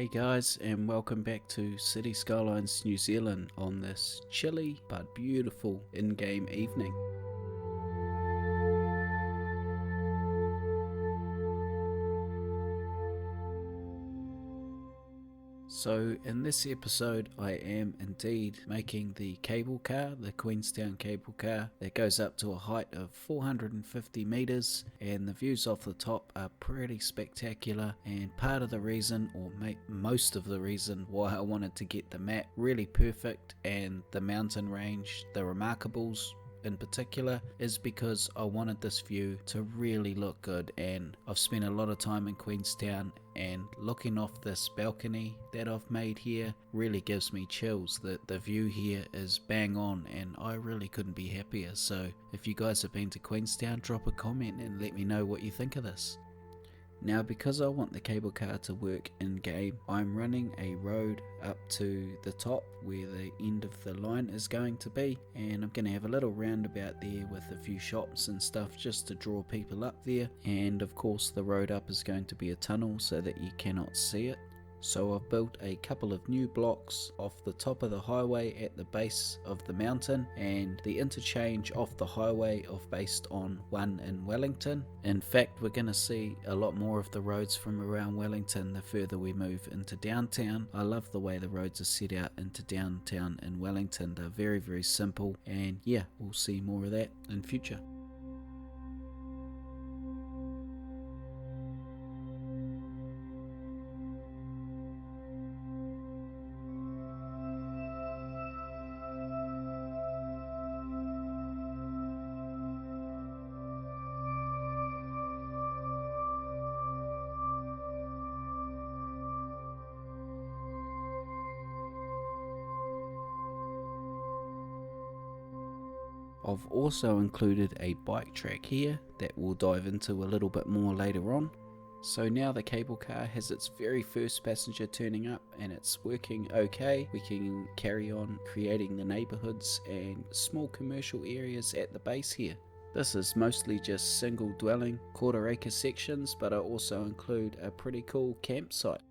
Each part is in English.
Hey guys, and welcome back to City Skylines New Zealand on this chilly but beautiful in-game evening. So in this episode I am indeed making the cable car, the Queenstown cable car, that goes up to a height of 450 meters, and the views off the top are pretty spectacular, and part of the reason, or most of the reason, why I wanted to get the map really perfect and the mountain range, the Remarkables in particular, is because I wanted this view to really look good. And I've spent a lot of time in Queenstown, and looking off this balcony that I've made here really gives me chills. The view here is bang on, and I really couldn't be happier. So if you guys have been to Queenstown, drop a comment and let me know what you think of this. Now, because I want the cable car to work in game, I'm running a road up to the top where the end of the line is going to be, and I'm going to have a little roundabout there with a few shops and stuff just to draw people up there. And of course the road up is going to be a tunnel so that you cannot see it. So I've built a couple of new blocks off the top of the highway at the base of the mountain, and the interchange off the highway of based on one in Wellington. In fact, we're going to see a lot more of the roads from around Wellington the further we move into downtown. I love the way the roads are set out into downtown in Wellington. They're very simple, and yeah, we'll see more of that in future. I've also included a bike track here that we'll dive into a little bit more later on. So now the cable car has its very first passenger turning up, and it's working okay. We can carry on creating the neighbourhoods and small commercial areas at the base here. This is mostly just single dwelling quarter-acre sections, but I also include a pretty cool campsite.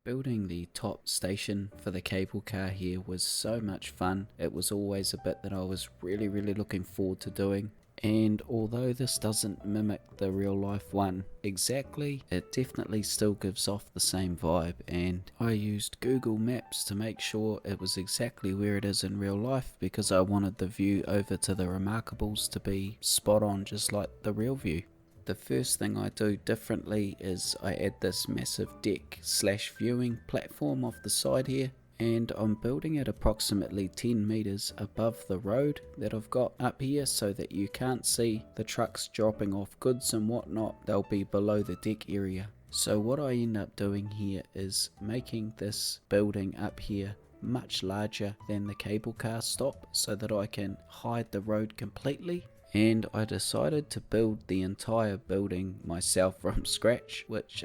Building the top station for the cable car here was so much fun. It was always a bit that I was really looking forward to doing. And although this doesn't mimic the real life one exactly, it definitely still gives off the same vibe, and I used Google Maps to make sure it was exactly where it is in real life because I wanted the view over to the Remarkables to be spot on just like the real view. The first thing I do differently is I add this massive deck / viewing platform off the side here, and I'm building it approximately 10 meters above the road that I've got up here so that you can't see the trucks dropping off goods and whatnot. They'll be below the deck area. So what I end up doing here is making this building up here much larger than the cable car stop so that I can hide the road completely. And I decided to build the entire building myself from scratch, which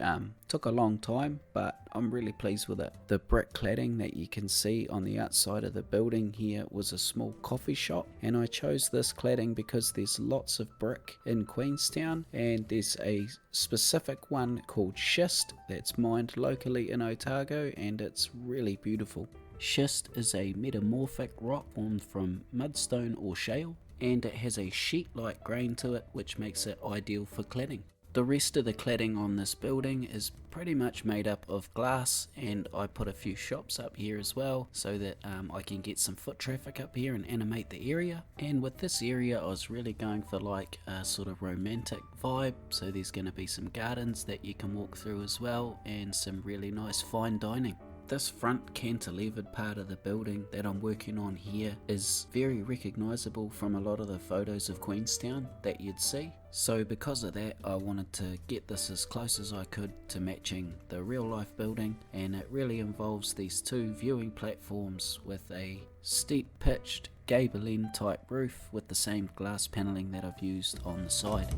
took a long time, but I'm really pleased with it. The brick cladding that you can see on the outside of the building here was a small coffee shop, and I chose this cladding because there's lots of brick in Queenstown, and there's a specific one called schist that's mined locally in Otago, and it's really beautiful. Schist is a metamorphic rock formed from mudstone or shale, and it has a sheet-like grain to it which makes it ideal for cladding. The rest of the cladding on this building is pretty much made up of glass, and I put a few shops up here as well so that I can get some foot traffic up here and animate the area. And with this area I was really going for like a sort of romantic vibe, so there's going to be some gardens that you can walk through as well and some really nice fine dining. This front cantilevered part of the building that I'm working on here is very recognisable from a lot of the photos of Queenstown that you'd see. So because of that, I wanted to get this as close as I could to matching the real life building, and it really involves these two viewing platforms with a steep pitched gable-end type roof with the same glass panelling that I've used on the side.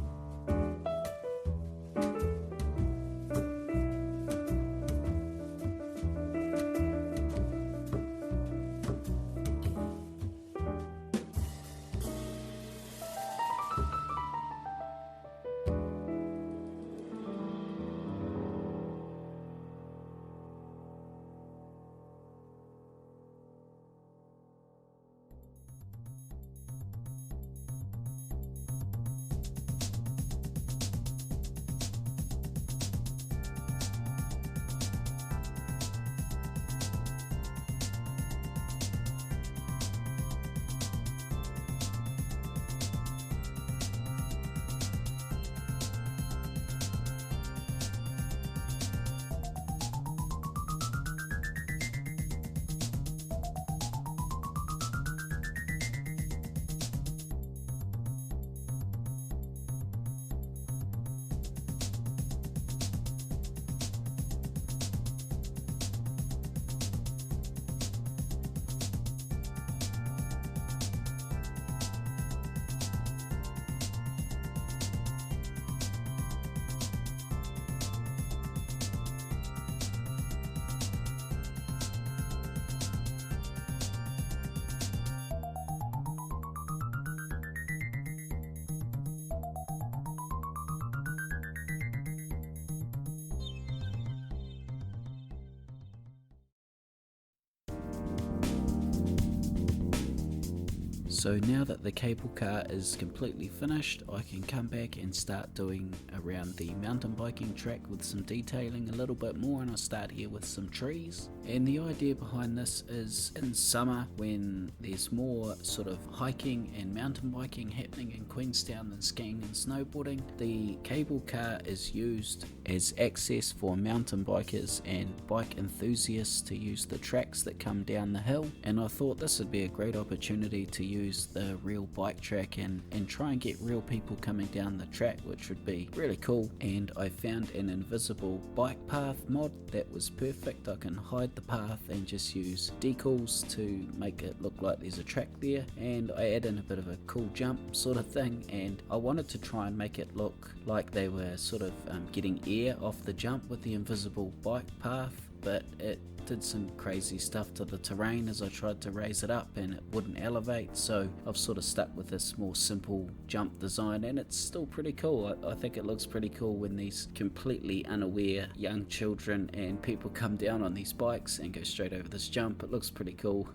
So now that the cable car is completely finished, I can come back and start doing around the mountain biking track with some detailing a little bit more, and I'll start here with some trees. And the idea behind this is in summer, when there's more sort of hiking and mountain biking happening in Queenstown than skiing and snowboarding, the cable car is used as access for mountain bikers and bike enthusiasts to use the tracks that come down the hill. And I thought this would be a great opportunity to use the real bike track and try and get real people coming down the track, which would be really cool. And I found an invisible bike path mod that was perfect. I can hide the path and just use decals to make it look like there's a track there, and I add in a bit of a cool jump sort of thing, and I wanted to try and make it look like they were sort of getting air off the jump with the invisible bike path. but it did some crazy stuff to the terrain as I tried to raise it up and it wouldn't elevate, so I've sort of stuck with this more simple jump design, and it's still pretty cool. I think it looks pretty cool when these completely unaware young children and people come down on these bikes and go straight over this jump. It looks pretty cool.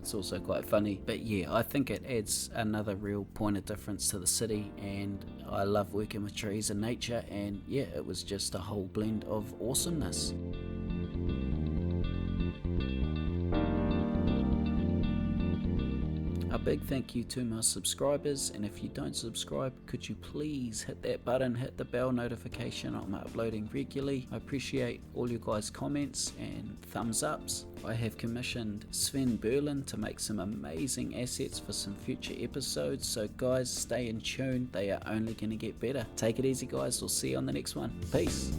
It's also quite funny, but yeah, I think it adds another real point of difference to the city, and I love working with trees and nature, and yeah, it was just a whole blend of awesomeness. A big thank you to my subscribers, and if you don't subscribe, could you please hit that button, hit the bell notification. I'm uploading regularly. I appreciate all you guys' comments and thumbs ups. I have commissioned Sven Berlin to make some amazing assets for some future episodes, so guys, stay in tune. They are only going to get better. Take it easy guys, we'll see you on the next one. Peace.